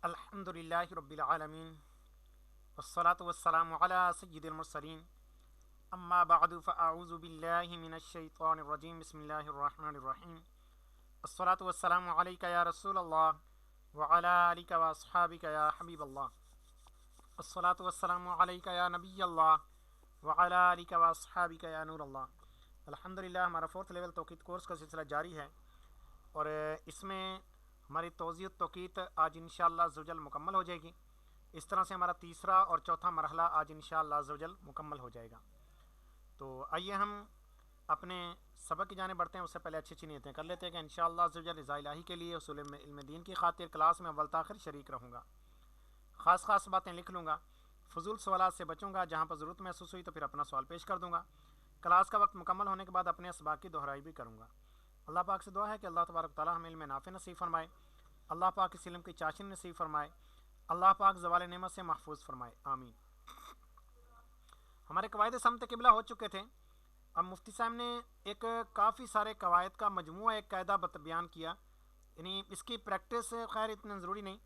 الحمدللہ رب العالمین والصلاة والسلام علی سید المرسلین اما بعد فاعوذ باللہ من الشیطان الرجیم بسم اللہ الرحمن الرحیم الصلاة والسلام علیکہ یا رسول اللہ وعلی آلکہ واصحابکہ یا حبیب اللہ الصلاة والسلام علیکہ یا نبی اللہ وعلی آلکہ واصحابکہ یا نور اللہ۔ الحمدللہ ہمارا فورتھ لیول توقید کورس کا سلسلہ جاری ہے اور اس میں ہماری توضیح توقید آج انشاءاللہ عزوجل مکمل ہو جائے گی۔ اس طرح سے ہمارا تیسرا اور چوتھا مرحلہ آج انشاءاللہ عزوجل مکمل ہو جائے گا۔ تو آئیے ہم اپنے سبق کی جانب بڑھتے ہیں، اس سے پہلے اچھی نیتیں کر لیتے ہیں کہ انشاءاللہ عزوجل رضا الہی کے لیے اصول علم دین کی خاطر کلاس میں اول تاخر شریک رہوں گا، خاص باتیں لکھ لوں گا، فضول سوالات سے بچوں گا، جہاں پر ضرورت محسوس ہوئی تو پھر اپنا سوال پیش کر دوں گا۔ کلاس کا وقت مکمل ہونے کے بعد اپنے اسباق کی دہرائی بھی کروں گا۔ اللہ پاک سے دعا ہے کہ اللہ تبارک تعالی ہمیں علم نافع نصیب فرمائے، اللہ پاک اس علم کی چاشنی نصیب فرمائے، اللہ پاک زوال نعمت سے محفوظ فرمائے، آمین۔ ہمارے قواعد سمت قبلہ ہو چکے تھے، اب مفتی صاحب نے ایک کافی سارے قواعد کا مجموعہ ایک قاعدہ بیان کیا، یعنی اس کی پریکٹس خیر اتنا ضروری نہیں،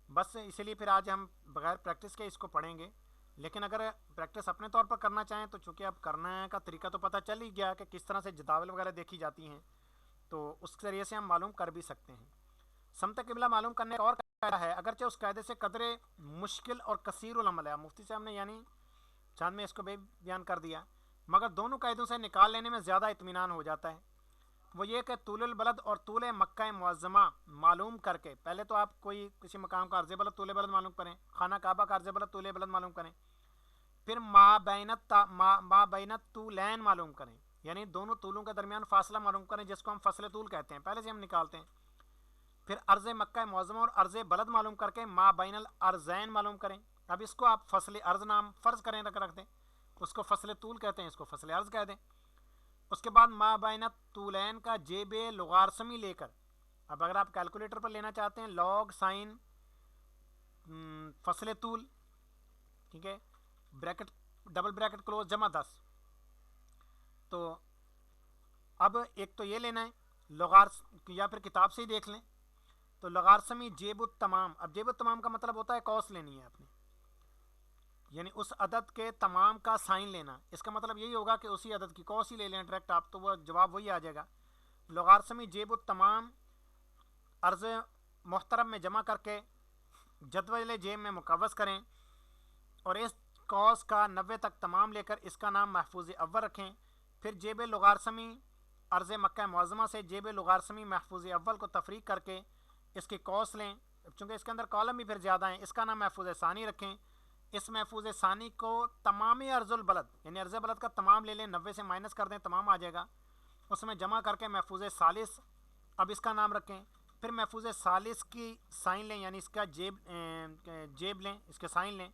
بس اسی لیے پھر آج ہم بغیر پریکٹس کے اس کو پڑھیں گے، لیکن اگر پریکٹس اپنے طور پر کرنا چاہیں تو چونکہ اب کرنے کا طریقہ تو پتہ چل ہی گیا کہ کس طرح سے جداول وغیرہ دیکھی جاتی ہیں، تو اس کے ذریعے سے ہم معلوم کر بھی سکتے ہیں۔ سمت قبلہ معلوم کرنے کا اور قاعدہ ہے، اگرچہ اس قاعدے سے قدرے مشکل اور کثیر العمل ہے، مفتی صاحب نے یعنی چاند میں اس کو بھی بیان کر دیا، مگر دونوں قاعدوں سے نکال لینے میں زیادہ اطمینان ہو جاتا ہے۔ وہ یہ کہ طول البلد اور طول مکہ معظمہ معلوم کر کے، پہلے تو آپ کوئی کسی مقام کا عرض بلد طول بلد معلوم کریں، خانہ کعبہ کا عرض بلد طول بلد معلوم کریں، پھر ما بینت طولین معلوم کریں، یعنی دونوں طولوں کے درمیان فاصلہ معلوم کریں، جس کو ہم فصل طول کہتے ہیں، پہلے سے ہم نکالتے ہیں۔ پھر عرض مکہ معظمہ اور عرض بلد معلوم کر کے ما بین الارضین معلوم کریں، اب اس کو آپ فصل عرض نام فرض کریں رکھ دیں، اس کو فصل طول کہتے ہیں، اس کو فصل عرض کہہ دیں۔ اس کے بعد ما بین طولین کا جیب لغارسمی لے کر، اب اگر آپ کیلکولیٹر پر لینا چاہتے ہیں لاگ سائن فصل طول، ٹھیک ہے، بریکٹ ڈبل بریکٹ کلوز جمع 10، تو اب ایک تو یہ لینا ہے لغار، یا پھر کتاب سے ہی دیکھ لیں، تو لغارسمی جیب التمام، اب جیب التمام کا مطلب ہوتا ہے کوس لینی ہے آپ نے، یعنی اس عدد کے تمام کا سائن لینا، اس کا مطلب یہی ہوگا کہ اسی عدد کی کوس ہی لے لیں ڈائریکٹ آپ، تو وہ جواب وہی آ جائے گا۔ لغارسمی جیب التمام عرض محترم میں جمع کر کے جدول جیب میں مقوس کریں، اور اس کوس کا 90 تک تمام لے کر اس کا نام محفوظ اول رکھیں۔ پھر جیب لغارسمی عرض مکہ معظمہ سے جیب لغارسمی محفوظ اول کو تفریق کر کے اس کی کوس لیں، چونکہ اس کے اندر کالم بھی پھر زیادہ ہیں، اس کا نام محفوظ ثانی رکھیں۔ اس محفوظ ثانی کو تمام عرض البلد، یعنی عرض بلد کا تمام لے لیں، 90 سے مائنس کر دیں، تمام آ جائے گا، اس میں جمع کر کے محفوظ ثالث اب اس کا نام رکھیں۔ پھر محفوظ ثالث کی سائن لیں، یعنی اس کا جیب لیں، اس کے سائن لیں،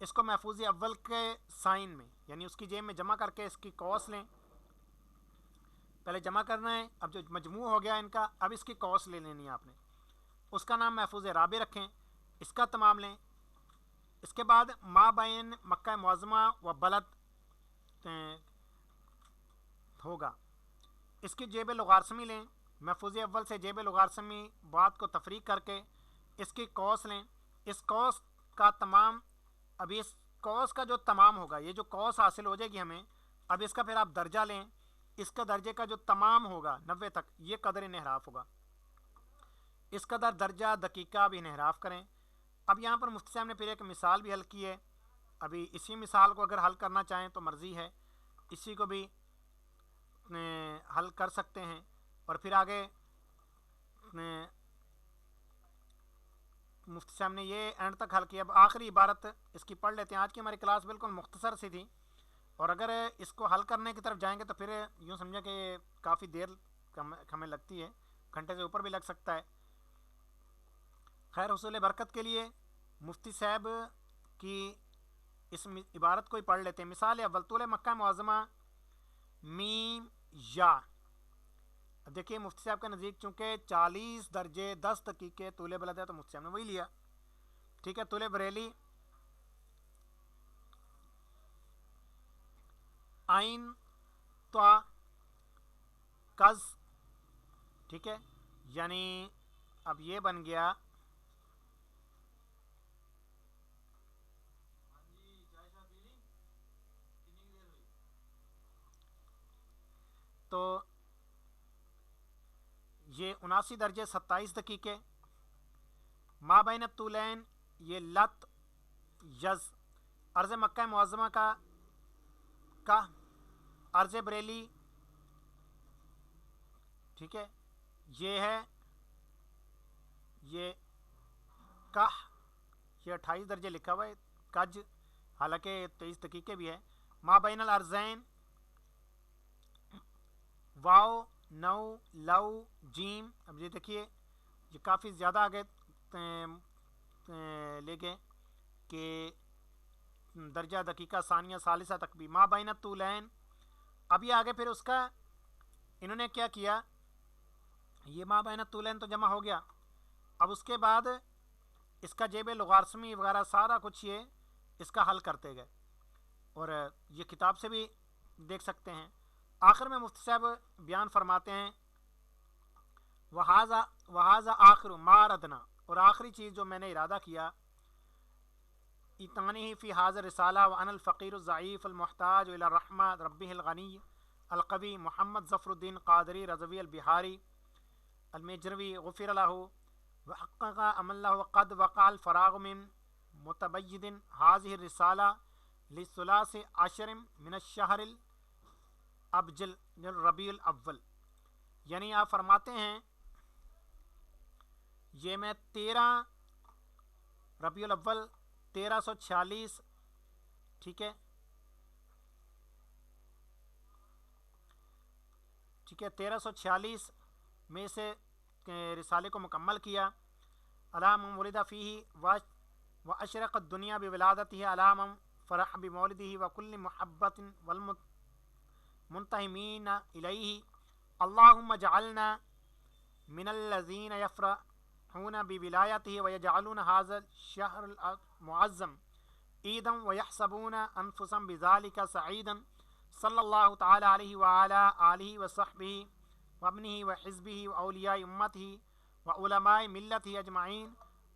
اس کو محفوظ اول کے سائن میں، یعنی اس کی جیب میں جمع کر کے اس کی کوس لیں، پہلے جمع کرنا ہے، اب جو مجموع ہو گیا ان کا، اب اس کی کوس لے لینی ہے آپ نے، اس کا نام محفوظ رابع رکھیں، اس کا تمام لیں۔ اس کے بعد ما بین مکہ معظمہ و بلد ہوگا، اس کی جیب لغارسمی لیں، محفوظ اول سے جیب لغارسمی بات کو تفریق کر کے اس کی کوس لیں، اس کوس کا تمام، ابھی اس کوس کا جو تمام ہوگا، یہ جو کوس حاصل ہو جائے گی ہمیں، اب اس کا پھر آپ درجہ لیں، اس کا درجے کا جو تمام ہوگا 90 تک، یہ قدر انحراف ہوگا، اس قدر درجہ دقیقہ بھی انحراف کریں۔ اب یہاں پر مفتی صاحب نے پھر ایک مثال بھی حل کی ہے، ابھی اسی مثال کو اگر حل کرنا چاہیں تو مرضی ہے، اسی کو بھی حل کر سکتے ہیں، اور پھر آگے مفتی صاحب نے یہ اینڈ تک حل کیا۔ اب آخری عبارت اس کی پڑھ لیتے ہیں، آج کی ہماری کلاس بالکل مختصر سی تھی، اور اگر اس کو حل کرنے کی طرف جائیں گے تو پھر یوں سمجھیں کہ کافی دیر ہمیں لگتی ہے، گھنٹے سے اوپر بھی لگ سکتا ہے۔ خیر حصول برکت کے لیے مفتی صاحب کی اس عبارت کو ہی پڑھ لیتے ہیں۔ مثال اول، طول مکہ معظمہ میم یا، اب دیکھیے مفتی صاحب کے نزدیک چونکہ 40 درجے 10 دقیقے طول بلد ہے، تو مفتی صاحب نے وہی لیا، ٹھیک ہے۔ طول بریلی آئین تو کز، ٹھیک ہے، یعنی اب یہ بن گیا تو یہ 79 درجے 27 دقیقے. ما بین الطولین یہ لت یز عرض مکہ معظمہ کا عرض بریلی، ٹھیک ہے، یہ ہے یہ کح، یہ 28 درجے لکھا ہوا ہے، کج حالانکہ 23 دقیقے بھی ہے. ما بین الارضین واو نو لو جیم. اب یہ دیکھیے یہ کافی زیادہ آگے لے گئے کہ درجہ دقیقہ ثانیہ ثالثہ تک بھی. ما بین الطولین ابھی آگے پھر اس کا انہوں نے کیا کیا، یہ ما بین الطولین تو جمع ہو گیا. اب اس کے بعد اس کا جیب لغارسمی وغیرہ سارا کچھ یہ اس کا حل کرتے گئے، اور یہ کتاب سے بھی دیکھ سکتے ہیں. آخر میں مفتی صاحب بیان فرماتے ہیں وہذا آخر ما ردنا، اور آخری چیز جو میں نے ارادہ کیا، اتانی فی حاضر رسالہ وان الفقیر الضعیف المحتاج الی الرحمہ ربہ الغنی القوی محمد ظفر الدین قادری رضوی البحاری المیجروی غفر له وحقق عمل له قد وقع الفراغ من متبید هذه الرسالہ للثلاث عشر من الشہر الابجل الربیع الاول. یعنی آپ فرماتے ہیں یہ میں 13 ربیع الاول 1346، ٹھیک ہے 1346 میں سے رسالے کو مکمل کیا. علام ولد فیہ و اشرقت دنیا بولادتہ، علام فرح بمولدہ وکل محبت والمنتہمین الیہ. اللہم اجعلنا من الذین یفرحون بولایتہ ویجعلون ھذا الشہر المعظم عیدا ویحسبون انفسهم بذلک سعیدا. صلی اللہ تعالی علیہ وعلی آلہ وصحبہ وابنہ وحزبہ واولیاء امتہ وعلماء ملتہ اجمعین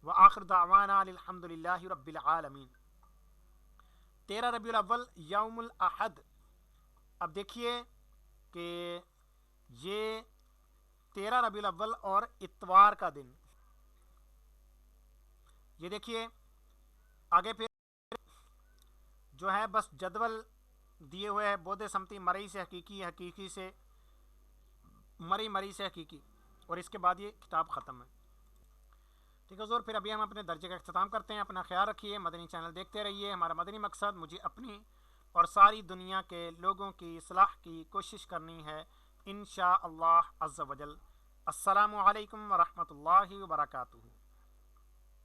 وآخر دعوانا الحمد للہ رب العالمین. 13 ربیع الاول یوم الاحد. اب دیکھیے کہ یہ 13 ربیع الاول اور اتوار کا دن، یہ دیکھیے آگے پھر جو ہے بس جدول دیے ہوئے ہے، بودے سمتی مرئی سے حقیقی، حقیقی سے مری، مری سے حقیقی، اور اس کے بعد یہ کتاب ختم ہے. ٹھیک ہے حضور، پھر ابھی ہم اپنے درجے کا اختتام کرتے ہیں. اپنا خیال رکھیے، مدنی چینل دیکھتے رہیے. ہمارا مدنی مقصد مجھے اپنی اور ساری دنیا کے لوگوں کی اصلاح کی کوشش کرنی ہے انشاء اللہ عز و جل. السلام علیکم ورحمۃ اللہ وبرکاتہ.